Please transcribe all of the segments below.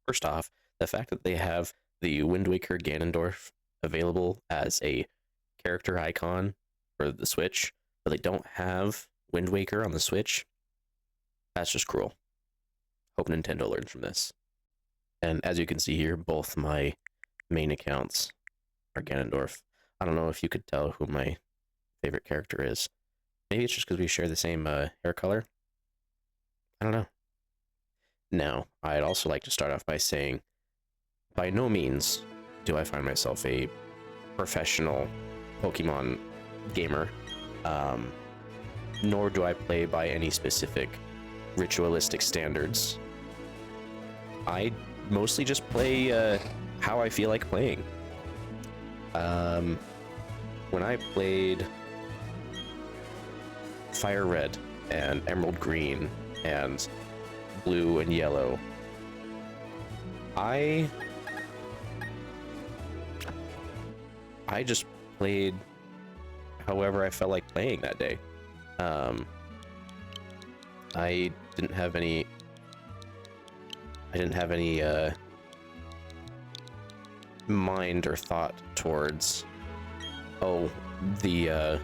First off, the fact that they have the Wind Waker Ganondorf available as a character icon for the Switch, but they don't have Wind Waker on the Switch, that's just cruel. Hope Nintendo learns from this. And as you can see here, both my main accounts are Ganondorf. I don't know if you could tell who my favorite character is. Maybe it's just because we share the same hair color. I don't know. Now, I'd also like to start off by saying, by no means do I find myself a professional Pokemon gamer, nor do I play by any specific ritualistic standards. I mostly just play how I feel like playing. When I played Fire Red and Emerald Green and Blue and Yellow, I just played however I felt like playing that day. I didn't have any mind or thought towards, oh, the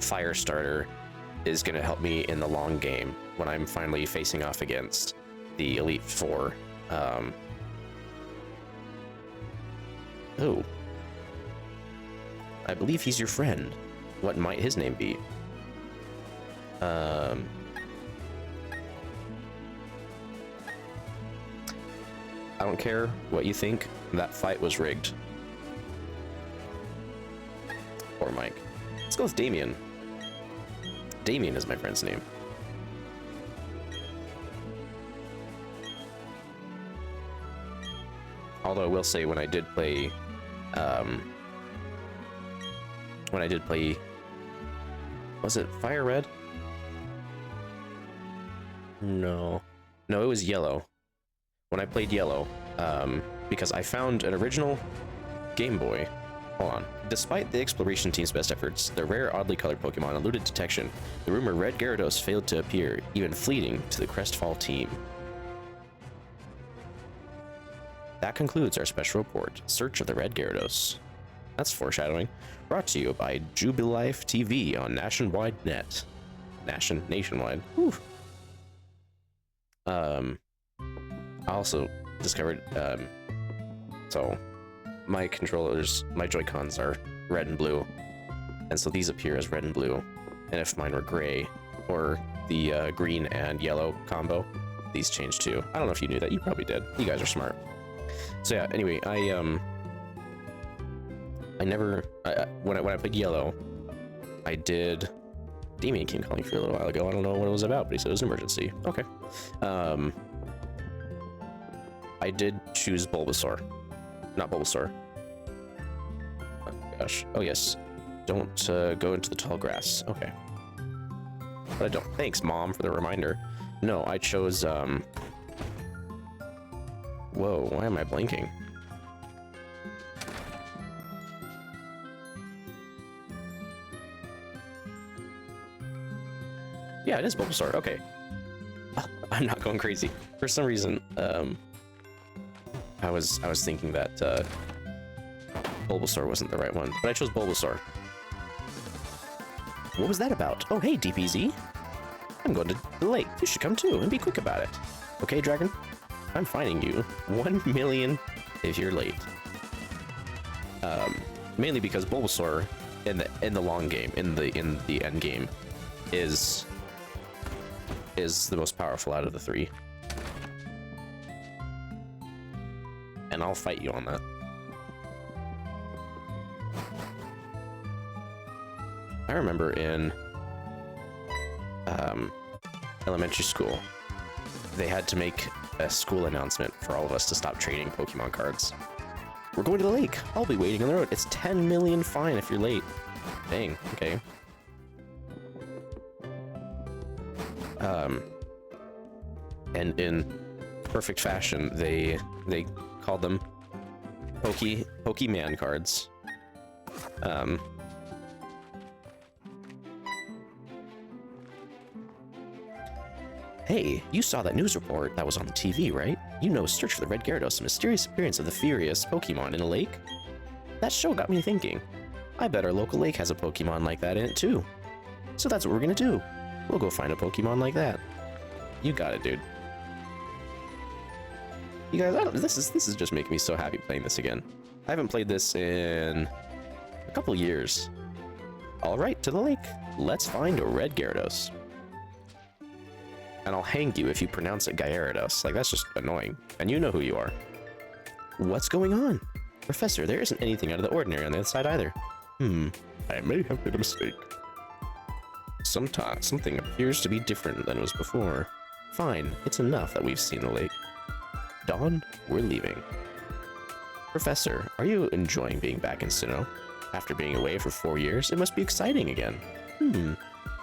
fire starter is going to help me in the long game when I'm finally facing off against the Elite Four. Oh. I believe he's your friend. What might his name be? I don't care what you think. That fight was rigged. Poor Mike. Let's go with Damien. Damien is my friend's name. Although I will say, when I did play, was it Fire Red? No, it was Yellow. When I played Yellow, because I found an original Game Boy. Hold on. Despite the exploration team's best efforts, the rare, oddly colored Pokemon eluded detection. The rumor Red Gyarados failed to appear, even fleeting, to the Crestfall team. That concludes our special report, Search of the Red Gyarados. That's foreshadowing. Brought to you by Jubilife TV on Nationwide Net. Nationwide. Whew. I also discovered, so my controllers, my Joy-Cons are red and blue, and so these appear as red and blue, and if mine were gray, or the green and yellow combo, these change too. I don't know if you knew that. You probably did. You guys are smart. So yeah, anyway, when I played Yellow, I did... Damien came calling for a little while ago. I don't know what it was about, but he said it was an emergency. Okay. I did choose Bulbasaur. Not Bulbasaur. Oh gosh. Oh yes. Don't go into the tall grass. Okay. But I don't. Thanks, Mom, for the reminder. No, I chose, Whoa, why am I blinking? Yeah, it is Bulbasaur. Okay. I'm not going crazy. For some reason, I was thinking that Bulbasaur wasn't the right one, but I chose Bulbasaur. What was that about? Oh, hey, DPZ. I'm going to the lake. You should come too, and be quick about it. Okay, Dragon? I'm fining you 1 million if you're late. Mainly because Bulbasaur in the long game, in the end game, is the most powerful out of the three. And I'll fight you on that. I remember in elementary school, they had to make a school announcement for all of us to stop trading Pokemon cards. We're going to the lake. I'll be waiting on the road. It's 10 million fine if you're late. Dang, okay. And in perfect fashion, they called them Pokemon cards. Hey, you saw that news report that was on the TV, right? You know, search for the red Gyarados, the mysterious appearance of the furious Pokemon in a lake? That show got me thinking. I bet our local lake has a Pokemon like that in it too. So that's what we're gonna do. We'll go find a Pokemon like that. You got it, dude. You guys, this is just making me so happy playing this again. I haven't played this in a couple years. All right, to the lake. Let's find a red Gyarados. And I'll hang you if you pronounce it Gyarados. Like, that's just annoying. And you know who you are. What's going on? Professor, there isn't anything out of the ordinary on the other side either. I may have made a mistake. Sometimes something appears to be different than it was before. Fine, it's enough that we've seen the lake. Dawn, we're leaving. Professor, are you enjoying being back in Sinnoh? After being away for 4 years, it must be exciting again.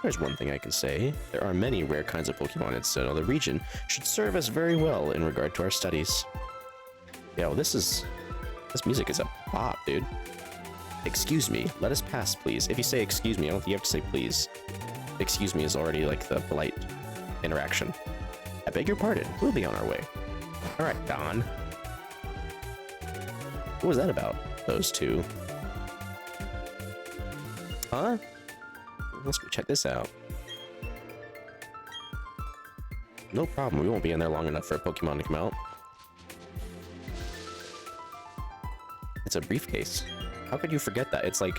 There's one thing I can say. There are many rare kinds of Pokemon in Sinnoh. The region should serve us very well in regard to our studies. Yeah, well, this music is a pop, dude. Excuse me, let us pass, please. If you say excuse me, I don't think you have to say please. Excuse me is already like the polite interaction. I beg your pardon, we'll be on our way. Alright, Don. What was that about? Those two. Huh? Let's go check this out. No problem, we won't be in there long enough for a Pokemon to come out. It's a briefcase. How could you forget that? It's like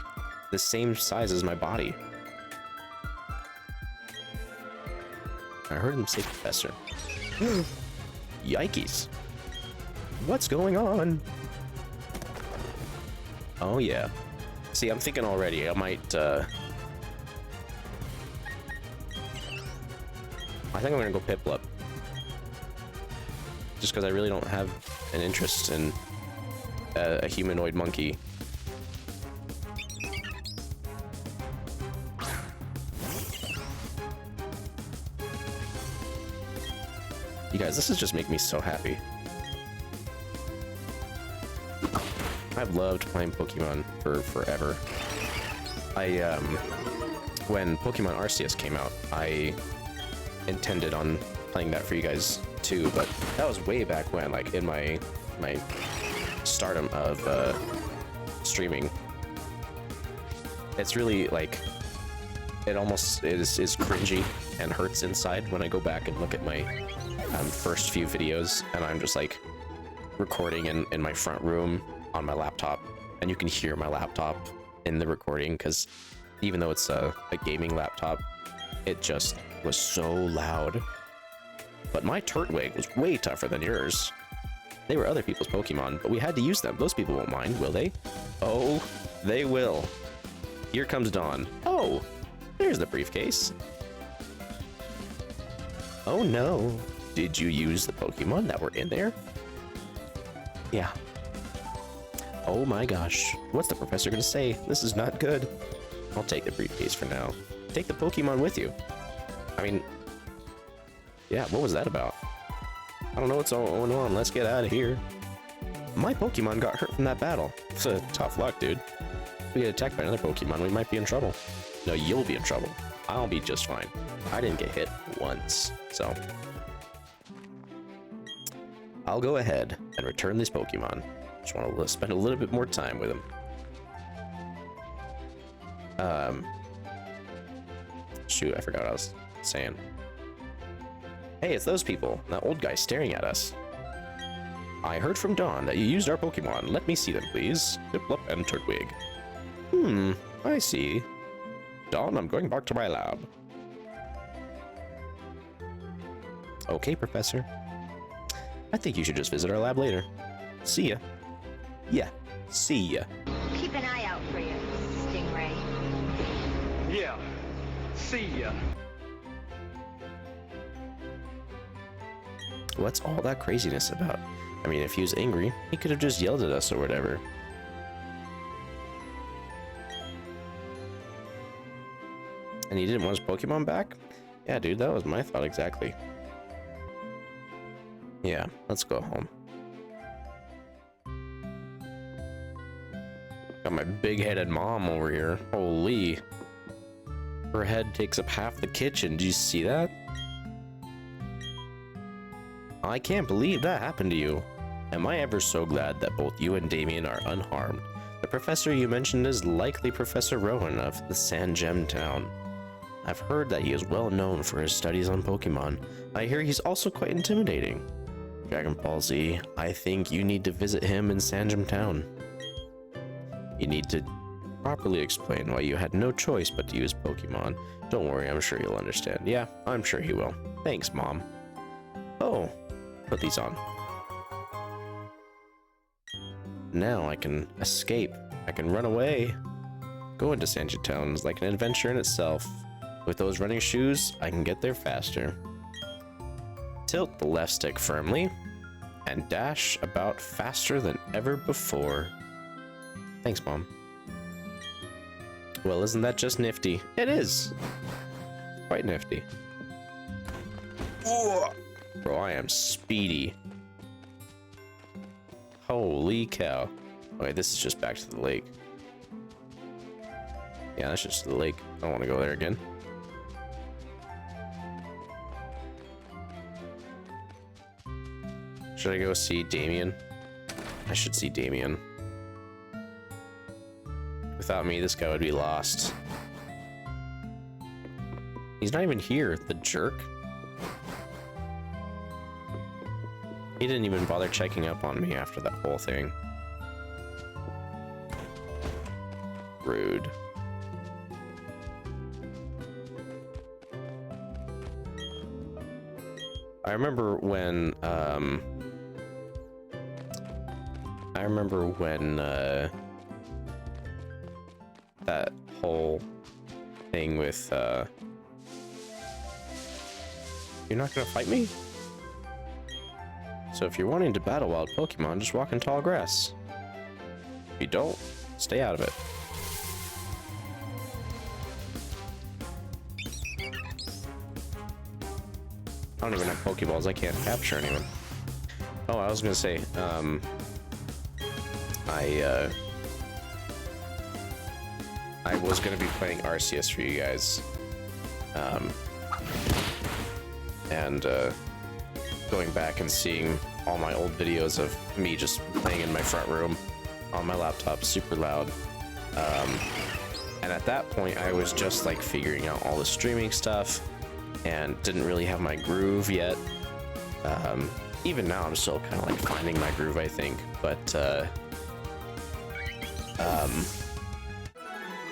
the same size as my body. I heard him say Professor. Yikes. What's going on? Oh yeah. See, I'm thinking already, I might, I think I'm gonna go Piplup. Just because I really don't have an interest in a humanoid monkey. You guys, this is just making me so happy. I've loved playing Pokemon for forever. When Pokemon Arceus came out, I intended on playing that for you guys too, but that was way back when, like in my stardom of streaming. It's really like, it almost is cringy and hurts inside when I go back and look at my first few videos, and I'm just like recording in my front room on my laptop, and you can hear my laptop in the recording because even though it's a gaming laptop, it just was so loud. But my Turtwig was way tougher than yours. They were other people's Pokemon, but we had to use them. Those people won't mind, will they? Oh, they will. Here comes Dawn. Oh, there's the briefcase. Oh no. Did you use the Pokemon that were in there? Yeah. Oh my gosh. What's the professor gonna say? This is not good. I'll take the briefcase for now. Take the Pokemon with you. I mean, yeah, what was that about? I don't know what's going on. Let's get out of here. My Pokemon got hurt from that battle. It's a tough luck, dude. If we get attacked by another Pokemon, we might be in trouble. No, you'll be in trouble. I'll be just fine. I didn't get hit once, so I'll go ahead and return this Pokemon. Just want to spend a little bit more time with him. Shoot, I forgot what I was saying. Hey, it's those people. That old guy staring at us. I heard from Dawn that you used our Pokemon. Let me see them, please. Piplup and Turtwig. I see. Dawn, I'm going back to my lab. Okay, Professor. I think you should just visit our lab later. See ya. Yeah, see ya. Keep an eye out for you, Stingray. Yeah, see ya. What's all that craziness about? I mean, if he was angry, he could have just yelled at us or whatever. And he didn't want his Pokemon back? Yeah, dude, that was my thought exactly. Yeah, let's go home. Got my big-headed mom over here. Holy. Her head takes up half the kitchen. Did you see that? I can't believe that happened to you. Am I ever so glad that both you and Damien are unharmed. The professor you mentioned is likely Professor Rowan of the Sand Gem Town. I've heard that he is well known for his studies on Pokemon. I hear he's also quite intimidating. Dragon Ball Z, I think you need to visit him in Sand Gem Town. You need to properly explain why you had no choice but to use Pokemon. Don't worry, I'm sure he'll understand. Yeah, I'm sure he will. Thanks, Mom. Oh, put these on. Now I can escape. I can run away. Going to Sand Gem Town is like an adventure in itself. With those running shoes, I can get there faster. Tilt the left stick firmly and dash about faster than ever before. Thanks, Mom. Well, isn't that just nifty? It is. Quite nifty. Whoa. Bro, I am speedy. Holy cow. Okay, this is just back to the lake. Yeah, that's just the lake. I don't want to go there again. Should I go see Damien? I should see Damien. Without me, this guy would be lost. He's not even here, the jerk. He didn't even bother checking up on me after that whole thing. Rude. I remember when that whole thing with you're not gonna fight me? So if you're wanting to battle wild Pokemon, just walk in tall grass. If you don't, stay out of it. I don't even have Pokeballs, I can't capture anyone. Oh, I was gonna say, I was gonna be playing Arceus for you guys. Going back and seeing all my old videos of me just playing in my front room on my laptop, super loud. And at that point, I was just like figuring out all the streaming stuff and didn't really have my groove yet. Even now, I'm still kind of like finding my groove, I think. But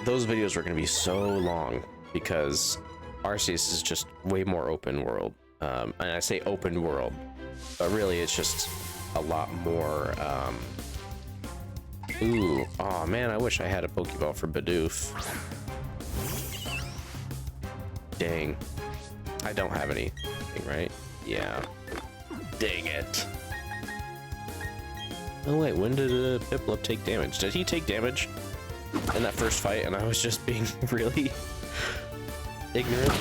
those videos were going to be so long because Arceus is just way more open world. And I say open world, but really it's just a lot more. Ooh, oh man, I wish I had a Pokeball for Bidoof. Dang. I don't have anything, right? Yeah. Dang it. Oh wait, when did Piplup take damage? Did he take damage in that first fight and I was just being really ignorant?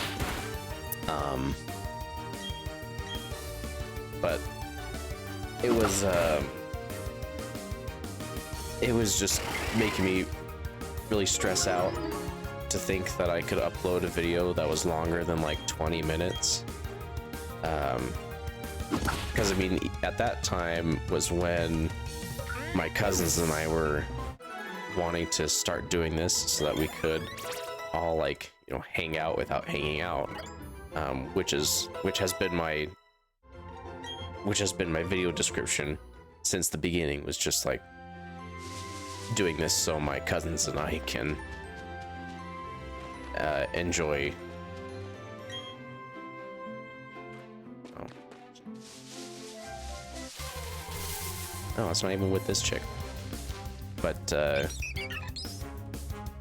But it was just making me really stress out to think that I could upload a video that was longer than like 20 minutes. Because I mean, at that time was when my cousins and I were wanting to start doing this so that we could all like, you know, hang out without hanging out, which has been my video description since the beginning, was just like doing this so my cousins and I can enjoy. Oh, it's not even with this chick. But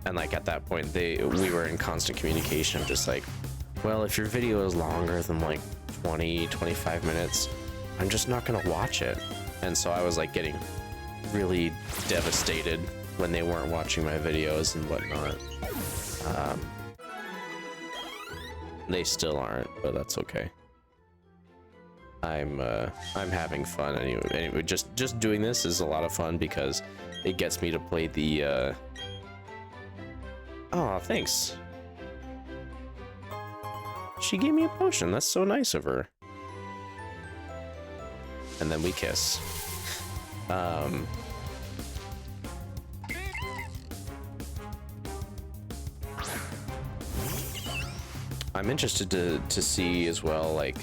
and like at that point we were in constant communication of just like, well, if your video is longer than like 20-25 minutes, I'm just not gonna watch it. And so I was like getting really devastated when they weren't watching my videos and whatnot. They still aren't, but that's okay. I'm having fun anyway. Just doing this is a lot of fun because it gets me to play the oh, thanks. She gave me a potion. That's so nice of her. and then we kiss. I'm interested to see as well, like,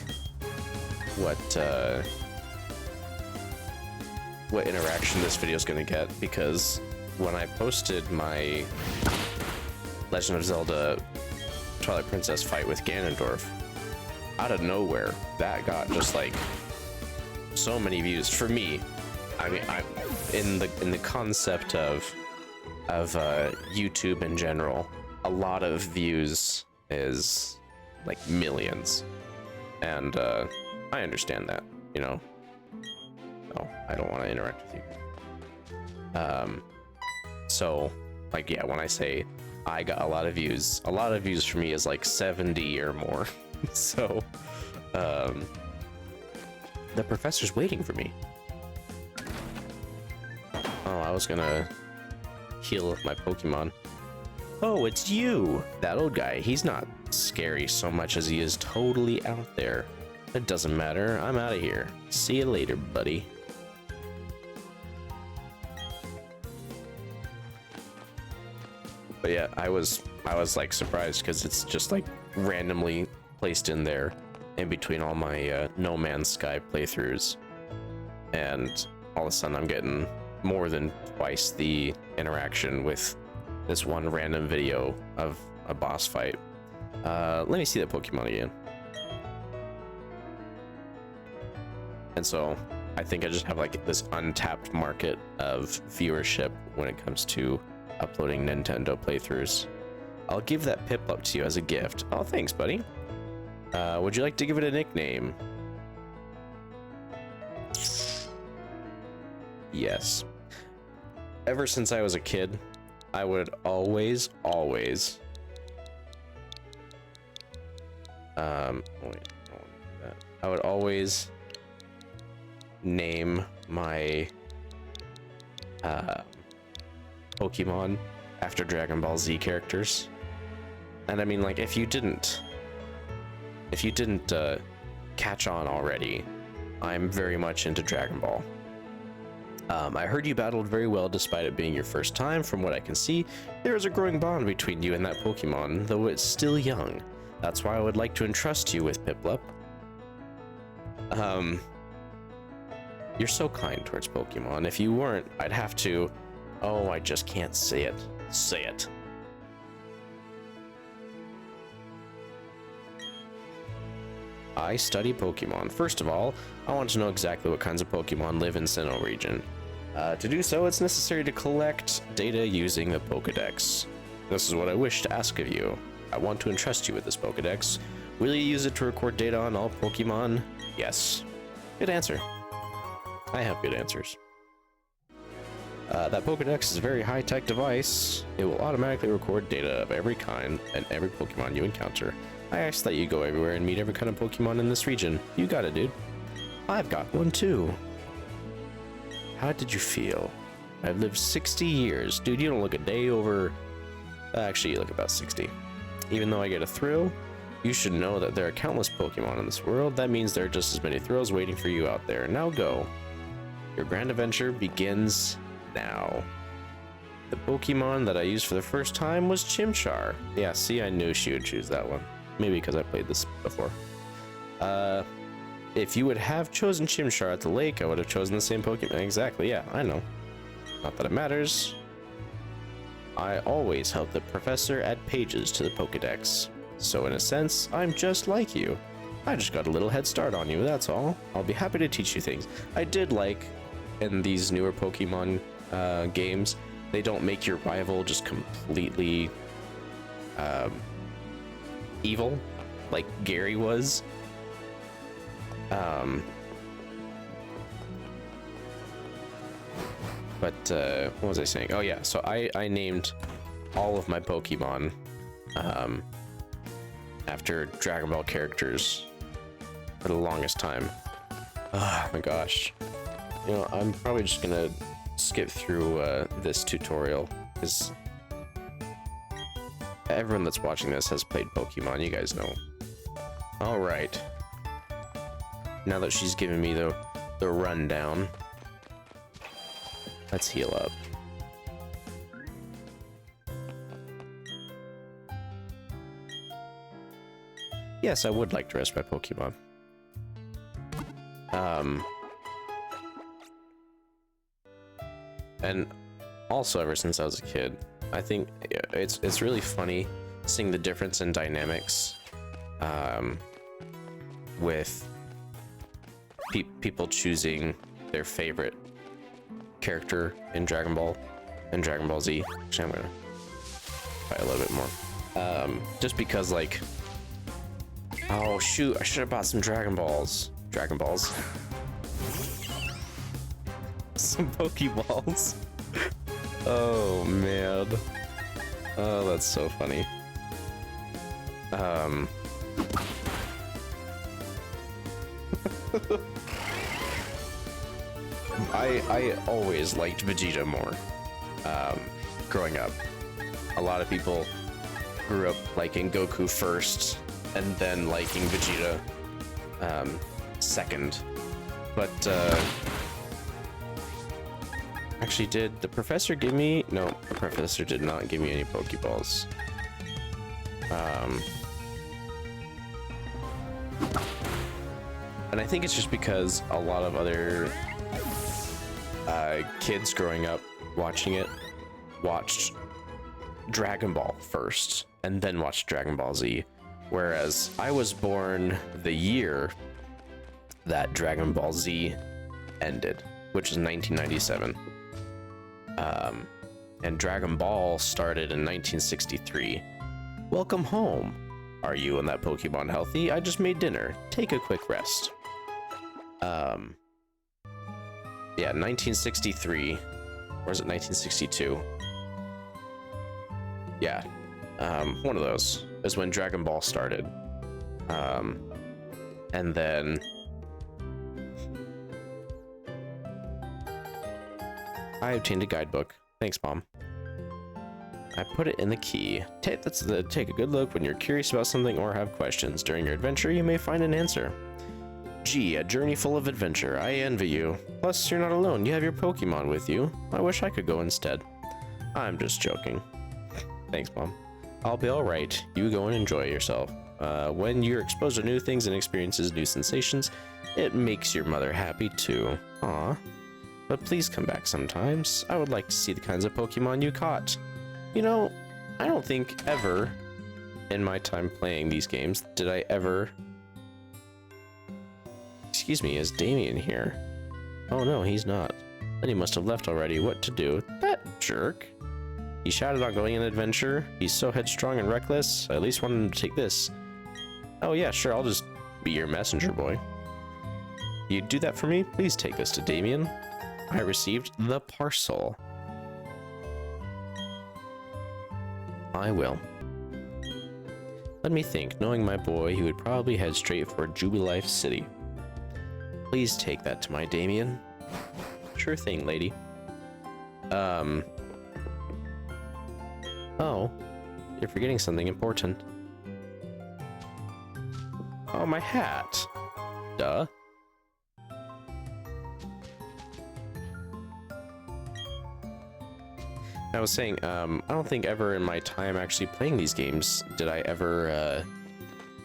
what interaction this video is going to get, because when I posted my Legend of Zelda Twilight Princess fight with Ganondorf, out of nowhere, that got just like so many views for me. I mean, I'm in the concept of YouTube in general. A lot of views is like millions, and I understand that, you know. Oh, I don't want to interact with you. So, like, yeah, when I say I got a lot of views for me is like 70 or more. So, the professor's waiting for me. Oh, I was gonna heal my Pokemon. Oh, it's you! That old guy. He's not scary so much as he is totally out there. It doesn't matter. I'm out of here. See you later, buddy. But yeah, I was like surprised because it's just like randomly placed in there in between all my No Man's Sky playthroughs, and all of a sudden I'm getting more than twice the interaction with this one random video of a boss fight. Let me see that Pokemon again. And so I think I just have like this untapped market of viewership when it comes to uploading Nintendo playthroughs. I'll give that Piplup to you as a gift. Oh, thanks, buddy. Would you like to give it a nickname? Yes. Ever since I was a kid, I would always wait, I don't want to do that. I would always name my Pokemon after Dragon Ball Z characters. And I mean, like, if you didn't catch on already, I'm very much into Dragon Ball. I heard you battled very well despite it being your first time. From what I can see, there is a growing bond between you and that Pokemon, though it's still young. That's why I would like to entrust you with Piplup. You're so kind towards Pokemon. If you weren't, I'd have to... Oh, I just can't say it. Say it. I study Pokemon. First of all, I want to know exactly what kinds of Pokemon live in Sinnoh region. To do so, it's necessary to collect data using the Pokédex. This is what I wish to ask of you. I want to entrust you with this Pokédex. Will you use it to record data on all Pokemon? Yes. Good answer. I have good answers. That Pokédex is a very high-tech device. It will automatically record data of every kind and every Pokemon you encounter. I ask that you go everywhere and meet every kind of Pokemon in this region. You got it, dude. I've got one too. How did you feel? I've lived 60 years. Dude, you don't look a day over... Actually, you look about 60. Even though I get a thrill, you should know that there are countless Pokemon in this world. That means there are just as many thrills waiting for you out there. Now go. Your grand adventure begins now. The Pokemon that I used for the first time was Chimchar. Yeah, see, I knew she would choose that one. Maybe because I played this before. If you would have chosen Chimchar at the lake, I would have chosen the same Pokemon. Exactly, yeah, I know. Not that it matters. I always help the professor add pages to the Pokédex. So in a sense, I'm just like you. I just got a little head start on you, that's all. I'll be happy to teach you things. I did like, in these newer Pokemon games, they don't make your rival just completely evil, like Gary was. But what was I saying? Oh yeah, so I named all of my Pokemon after Dragon Ball characters for the longest time. Oh my gosh. You know, I'm probably just gonna skip through this tutorial because everyone that's watching this has played Pokemon, you guys know. Alright. Now that she's given me the the rundown. Let's heal up. Yes, I would like to rest my Pokemon. And also, ever since I was a kid, I think it's really funny seeing the difference in dynamics with people choosing their favorite character in Dragon Ball and Dragon Ball Z. Actually, I'm gonna try a little bit more. Just because, like, oh shoot, I should have bought some Dragon Balls. Dragon Balls. Some Pokeballs. Oh man. Oh, that's so funny. I always liked Vegeta more growing up. A lot of people grew up liking Goku first and then liking Vegeta second. But actually, did the professor give me? No, the professor did not give me any Pokeballs. And I think it's just because a lot of other kids growing up watching it watched Dragon Ball first and then watched Dragon Ball Z, whereas I was born the year that Dragon Ball Z ended, which is 1997. And Dragon Ball started in 1963. Welcome home. Are you and that Pokemon healthy? I just made dinner. Take a quick rest. Yeah, 1963. Or is it 1962? Yeah. One of those is when Dragon Ball started. And then I obtained a guidebook. Thanks, Mom. I put it in the key. Take a good look when you're curious about something or have questions. During your adventure, you may find an answer. Gee, a journey full of adventure. I envy you. Plus, you're not alone. You have your Pokemon with you. I wish I could go instead. I'm just joking. Thanks, Mom. I'll be alright. You go and enjoy yourself. When you're exposed to new things and experiences new sensations, it makes your mother happy too. Aw. But please come back sometimes. I would like to see the kinds of Pokemon you caught. You know, I don't think ever in my time playing these games did I ever... Excuse me, is Damien here? Oh no, he's not. Then he must have left already. What to do? That jerk. He shouted on going on an adventure. He's so headstrong and reckless. I at least wanted him to take this. Oh yeah, sure, I'll just be your messenger boy. You do that for me? Please take this to Damien. I received the parcel. I will. Let me think. Knowing my boy, he would probably head straight for Jubilife City. Please take that to my Damien. Sure thing, lady. Oh, you're forgetting something important. Oh, my hat. Duh. I was saying, I don't think ever in my time actually playing these games did I ever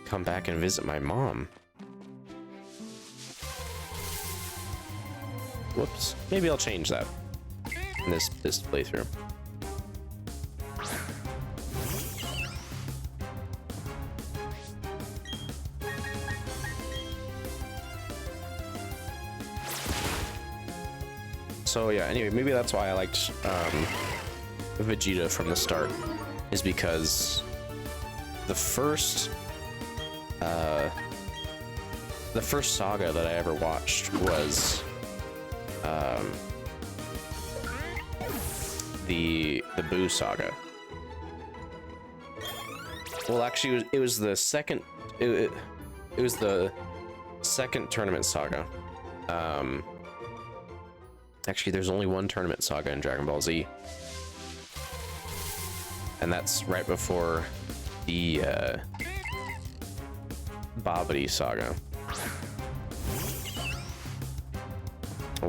come back and visit my mom. Whoops. Maybe I'll change that in this playthrough. So yeah, anyway, maybe that's why I liked Vegeta from the start, is because the first saga that I ever watched was the Boo saga. Well, actually, it was the second. It was the second tournament saga. Actually, there's only one tournament saga in Dragon Ball Z, and that's right before the Babidi saga.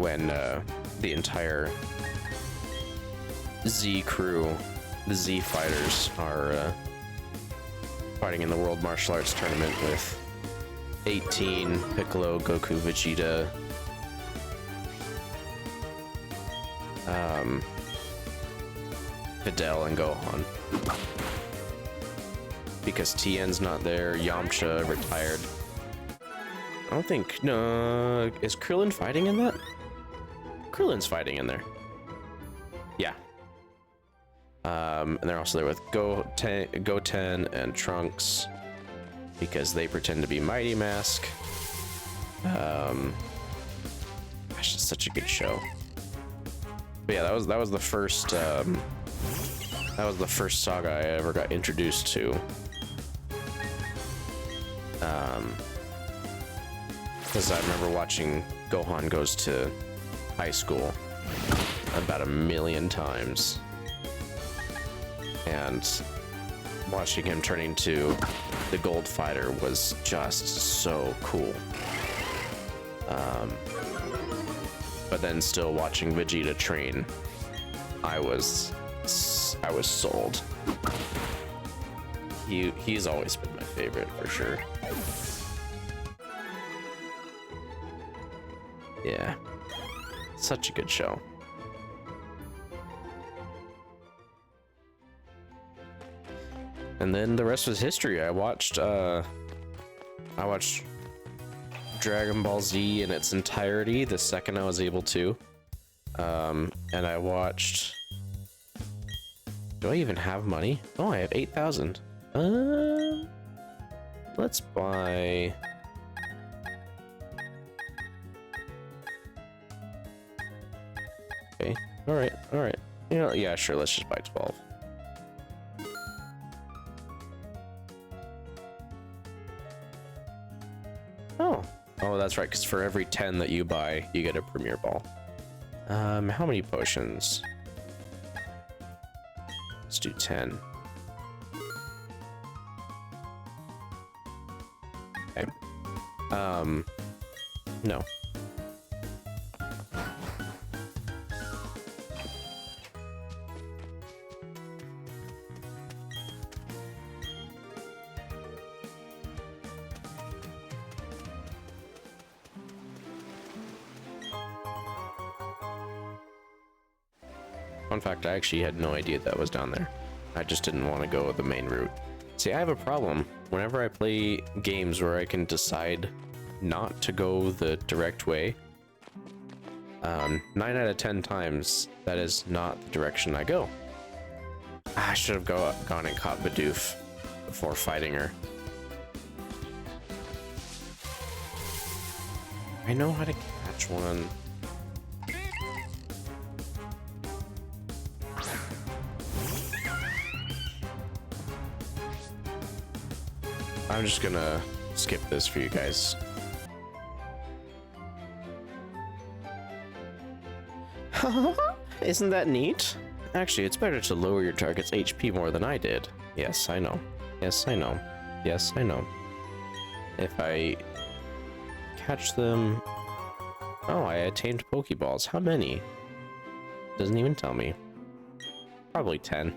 when the entire Z crew, the Z fighters, are fighting in the World Martial Arts Tournament with 18, Piccolo, Goku, Vegeta, Videl, and Gohan. Because Tien's not there, Yamcha retired. I don't think, no, is Krillin fighting in that? Krillin's fighting in there. Yeah. And they're also there with Goten and Trunks because they pretend to be Mighty Mask. Gosh, it's such a good show. But yeah, that was the first saga I ever got introduced to. Because I remember watching Gohan Goes to High School about 1,000,000 times. And watching him turn into the Gold Fighter was just so cool. But then still watching Vegeta train, I was sold. He's always been my favorite for sure. Yeah, such a good show. And then the rest was history. I watched Dragon Ball Z in its entirety the second I was able to. And I watched... Do I even have money? Oh, I have 8,000. Let's buy... Okay, alright. You know, yeah, sure, let's just buy 12. Oh, that's right, because for every 10 that you buy, you get a Premier Ball. How many potions? Let's do 10. Okay. No. Fun fact, I actually had no idea that was down there. I just didn't want to go the main route. See, I have a problem. Whenever I play games where I can decide not to go the direct way, 9 out of 10 times, that is not the direction I go. I should have gone and caught Bidoof before fighting her. I know how to catch one. I'm just gonna skip this for you guys. Isn't that neat? Actually, it's better to lower your target's HP more than I did. Yes, I know. Yes, I know. Yes, I know. If I catch them... Oh, I attained Pokeballs. How many? Doesn't even tell me. Probably 10.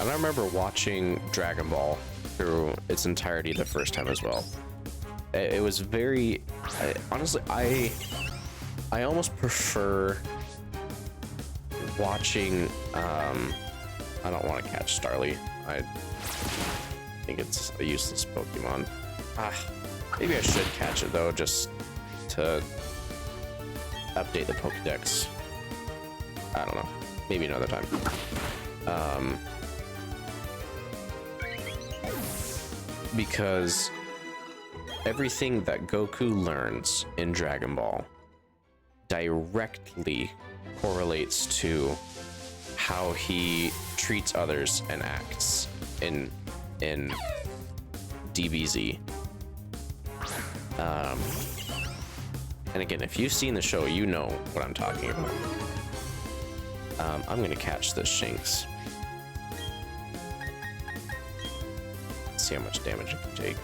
And I remember watching Dragon Ball through its entirety the first time as well. It was very... honestly, I almost prefer watching... I don't want to catch Starly. I think it's a useless Pokemon. Maybe I should catch it though, just to update the Pokédex. I don't know. Maybe another time. Because everything that Goku learns in Dragon Ball directly correlates to how he treats others and acts in DBZ. And again, if you've seen the show, you know what I'm talking about. I'm gonna catch this Shinx. see how much damage it can take.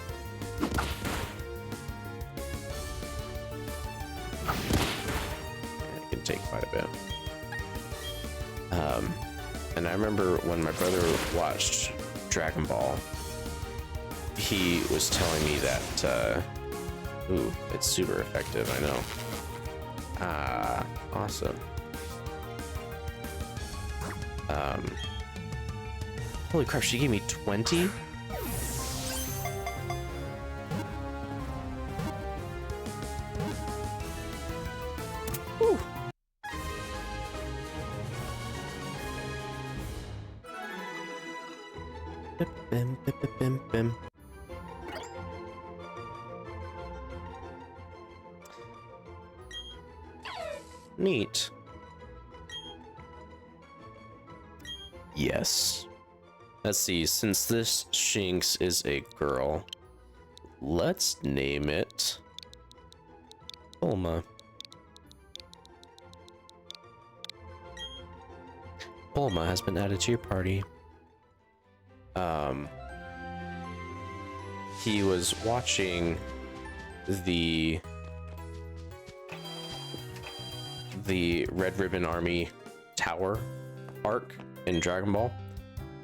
It can take quite a bit. And I remember when my brother watched Dragon Ball, he was telling me that, ooh, it's super effective, I know. Ah, awesome. Holy crap, she gave me 20? Whew. Bim, bim, bim, bim, bim. Neat. Yes. Let's see, since this Shinx is a girl, let's name it Bulma. Bulma has been added to your party. He was watching the Red Ribbon Army Tower arc in Dragon Ball,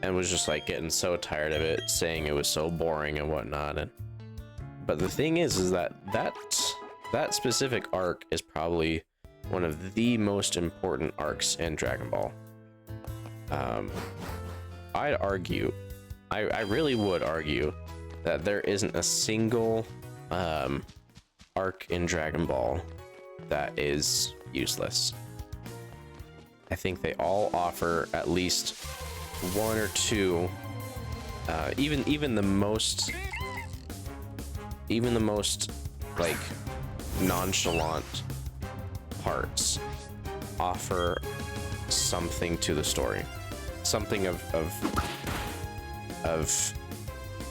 and was just like getting so tired of it, saying it was so boring and whatnot. But the thing is that specific arc is probably one of the most important arcs in Dragon Ball. I'd argue, I really would argue that there isn't a single arc in Dragon Ball that is useless. I think they all offer at least one or two, even the most like nonchalant parts offer something to the story, something of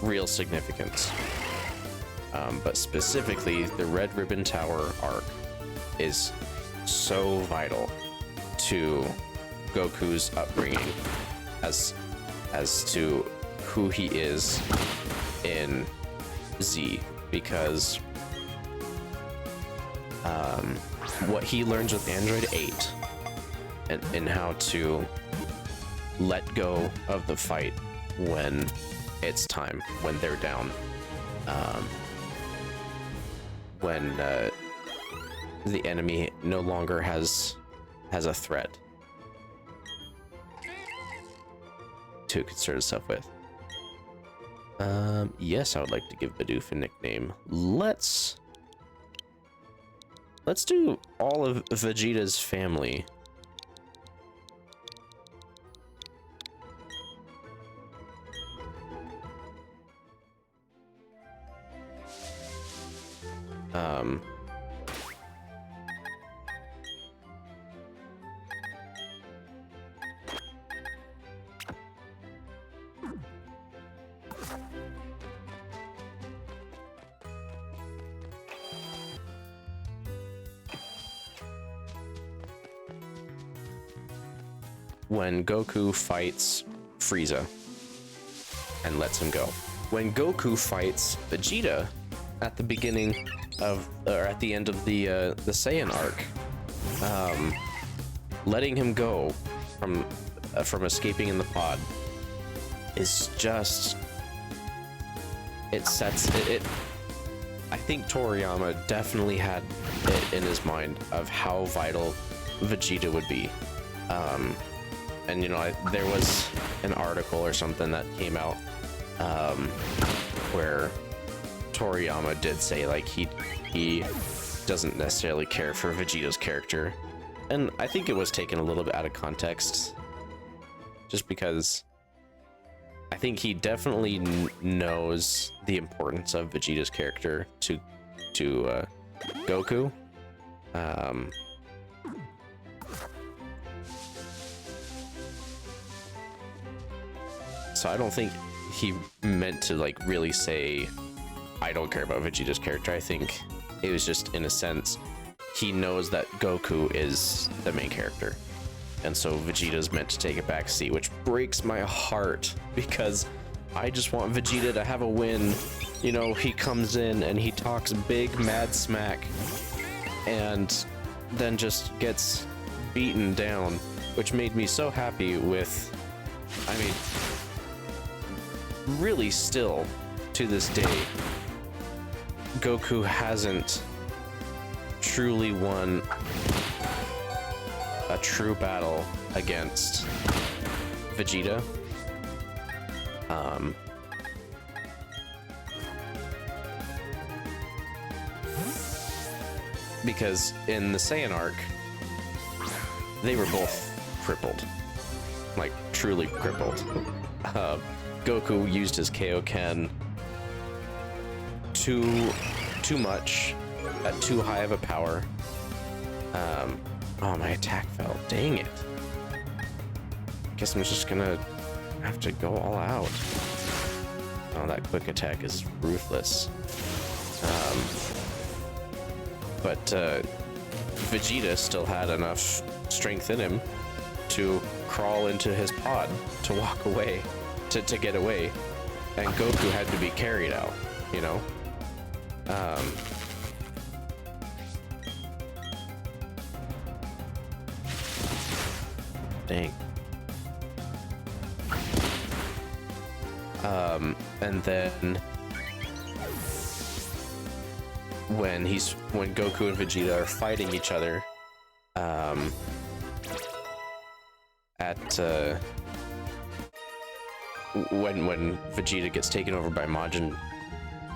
real significance. But specifically, the Red Ribbon Tower arc is so vital to Goku's upbringing as to who he is in Z, because what he learns with Android 8 and how to let go of the fight when it's time, when they're down, when the enemy no longer has a threat to concern itself with. Yes, I would like to give Bidoof a nickname. Let's do all of Vegeta's family. When Goku fights Frieza and lets him go. When Goku fights Vegeta at the beginning of, or at the end of the Saiyan arc, letting him go from escaping in the pod is just, it sets it. I think Toriyama definitely had it in his mind of how vital Vegeta would be. And you know, there was an article or something that came out where Toriyama did say like he doesn't necessarily care for Vegeta's character, and I think it was taken a little bit out of context, just because I think he definitely knows the importance of Vegeta's character to Goku. So I don't think he meant to like really say, I don't care about Vegeta's character. I think it was just, in a sense, he knows that Goku is the main character, and so Vegeta's meant to take a back seat, which breaks my heart because I just want Vegeta to have a win. You know, he comes in and he talks big mad smack and then just gets beaten down, which made me so happy with, I mean, really still to this day, Goku hasn't truly won a true battle against Vegeta. Because in the Saiyan arc, they were both crippled, like truly crippled. Goku used his Kaioken too much, at too high of a power. Oh, my attack fell. Dang it. Guess I'm just gonna have to go all out. Oh, that quick attack is ruthless. But Vegeta still had enough strength in him to crawl into his pod to walk away, to get away, and Goku had to be carried out, you know? Dang. And then when Goku and Vegeta are fighting each other, when Vegeta gets taken over by Majin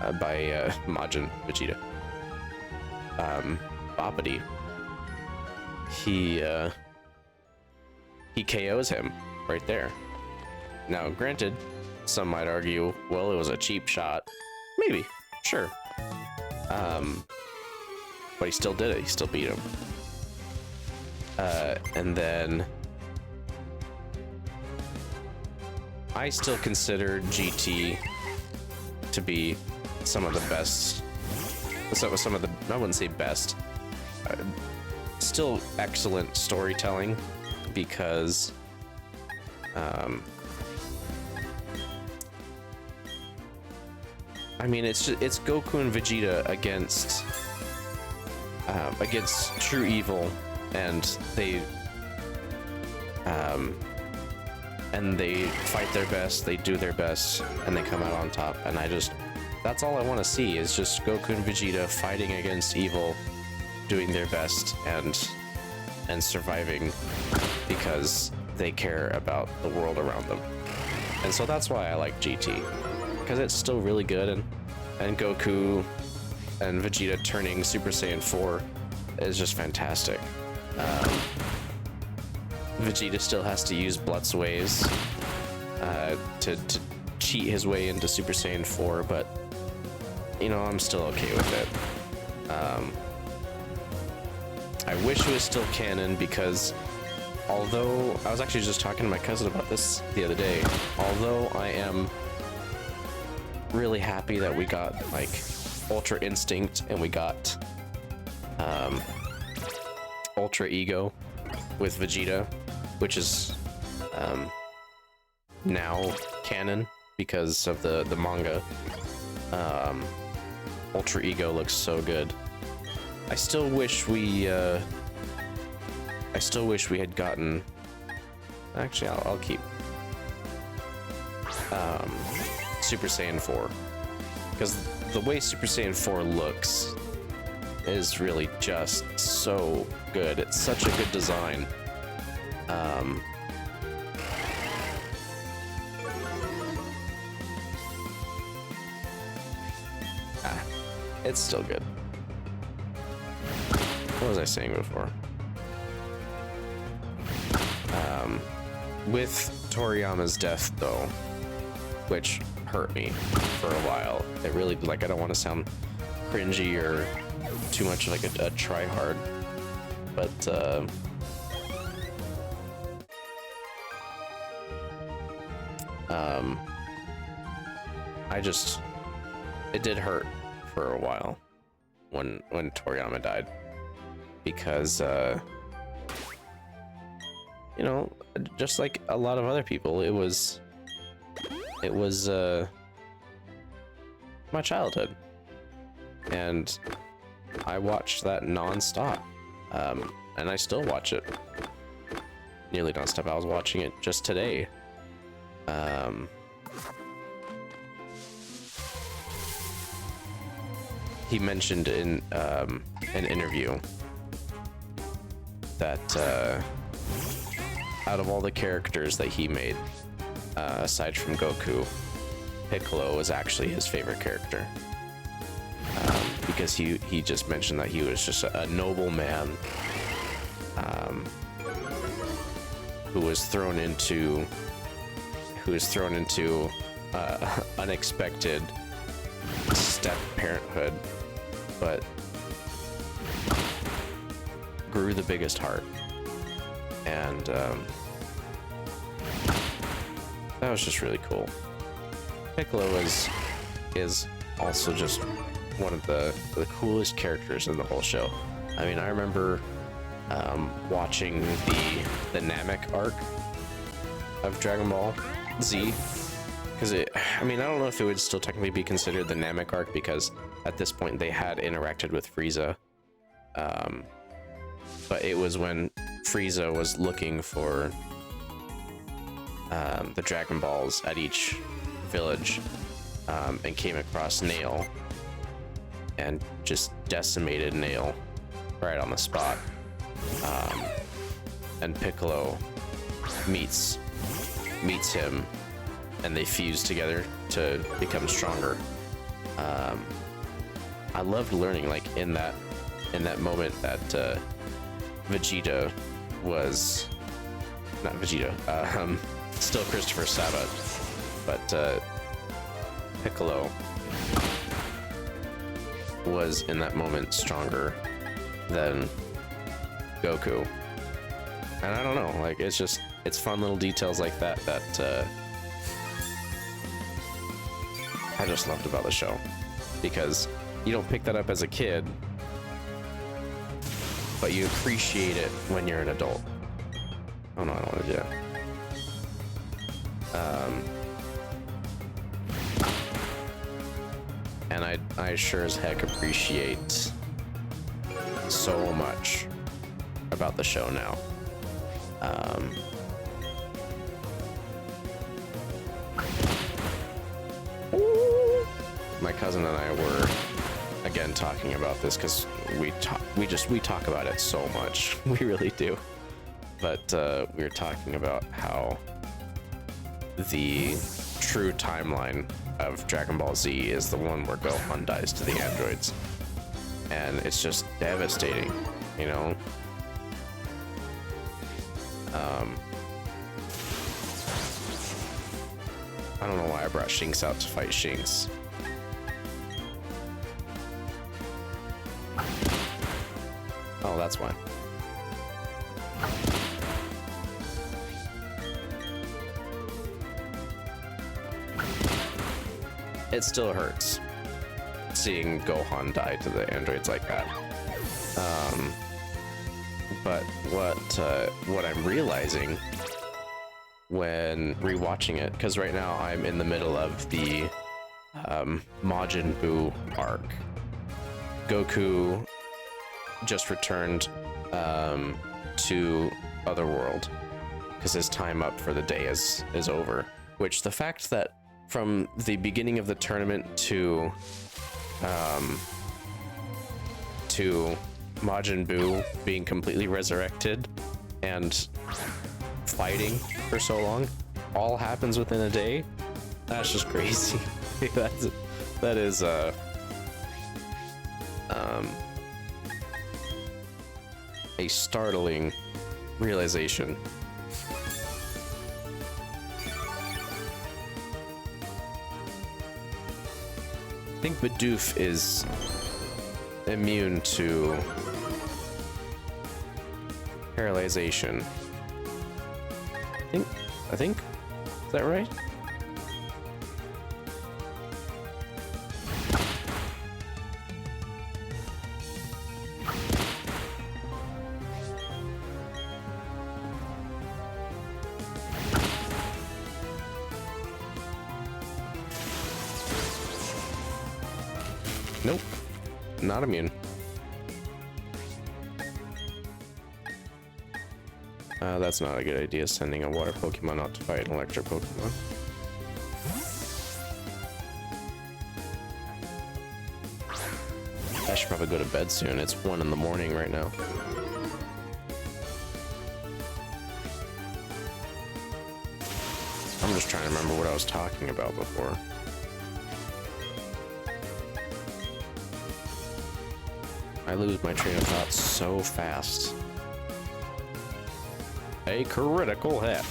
Vegeta, Babidi, he KOs him right there. Now, granted, some might argue, well, it was a cheap shot. Maybe, sure. But he still did it. He still beat him. And then I still consider GT to be some of the best. Some of the, I wouldn't say best. Still excellent storytelling, because I mean, it's Goku and Vegeta against true evil, and they fight their best, they do their best, and they come out on top. And that's all I want to see, is just Goku and Vegeta fighting against evil, doing their best, and surviving because they care about the world around them. And so that's why I like GT, because it's still really good, and Goku and Vegeta turning Super Saiyan 4 is just fantastic. Vegeta still has to use Blutz ways to cheat his way into Super Saiyan 4, but you know, I'm still okay with it. I wish it was still canon, because although I was actually just talking to my cousin about this the other day, although I am really happy that we got like Ultra Instinct and we got Ultra Ego with Vegeta, which is now canon because of the manga. Ultra Ego looks so good. I still wish we had gotten. Actually, I'll keep Super Saiyan 4, because the way Super Saiyan 4 looks is really just so good. It's such a good design. It's still good. What was I saying before? With Toriyama's death, though, which hurt me for a while. It really, like, I don't want to sound cringy or too much like a try-hard, but it did hurt for a while when Toriyama died, because you know, just like a lot of other people, it was it was my childhood, and I watched that non-stop, and I still watch it nearly non-stop. I was watching it just today. He mentioned in an interview that out of all the characters that he made, aside from Goku, Piccolo was actually his favorite character, because he just mentioned that he was just a noble man, who was thrown into unexpected step parenthood, but grew the biggest heart, and that was just really cool. Piccolo is also just one of the coolest characters in the whole show. I mean, I remember watching the Namek arc of Dragon Ball Z, because I mean, I don't know if it would still technically be considered the Namek arc, because at this point they had interacted with Frieza, but it was when Frieza was looking for the Dragon Balls at each village, and came across Nail and just decimated Nail right on the spot, and Piccolo meets him, and they fuse together to become stronger. I loved learning, like, in that moment that Vegeta was not Vegeta, still Christopher Sabat, but Piccolo was in that moment stronger than Goku. And I don't know, like, it's fun little details like that I just loved about the show, because you don't pick that up as a kid, but you appreciate it when you're an adult. Oh no, I don't want to do that. And I sure as heck appreciate so much about the show now. My cousin and I were again talking about this, because we talk about it so much. We really do. But we were talking about how the true timeline of Dragon Ball Z is the one where Gohan dies to the androids, and it's just devastating, you know. I don't know why I brought Shinx out to fight Shinx. Oh, that's why. It still hurts seeing Gohan die to the androids like that. But what I'm realizing when rewatching it, because right now I'm in the middle of the Majin Buu arc. Goku just returned to Otherworld because his time up for the day is over. Which, the fact that from the beginning of the tournament to Majin Buu being completely resurrected and fighting for so long, all happens within a day. That's just crazy. that is a startling realization. I think Bidoof is immune to paralyzation. I think, is that right? Nope. Not immune. That's not a good idea, sending a water Pokemon out to fight an electric Pokemon. I should probably go to bed soon. It's 1 in the morning right now. I'm just trying to remember what I was talking about before. I lose my train of thought so fast. A critical hit.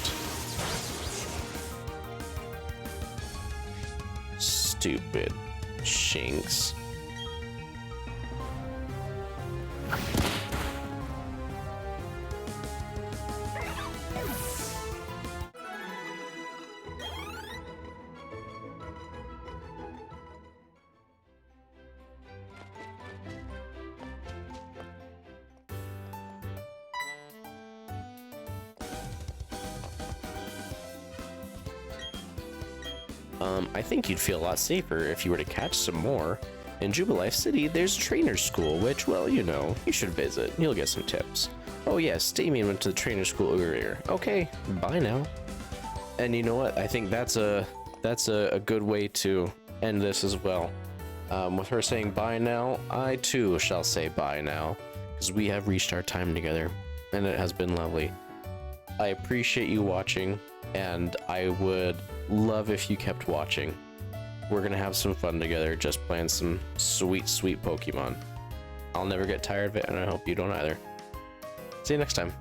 Stupid Shinx. I think you'd feel a lot safer if you were to catch some more. In Jubilife City, there's a trainer school, which, well, you know, you should visit. You'll get some tips. Oh yes, Damien went to the trainer school earlier. Okay, bye now. And you know what? I think that's a good way to end this as well. With her saying bye now, I too shall say bye now, because we have reached our time together, and it has been lovely. I appreciate you watching, and I would love if you kept watching. We're gonna have some fun together, just playing some sweet, sweet Pokemon. I'll never get tired of it, and I hope you don't either. See you next time.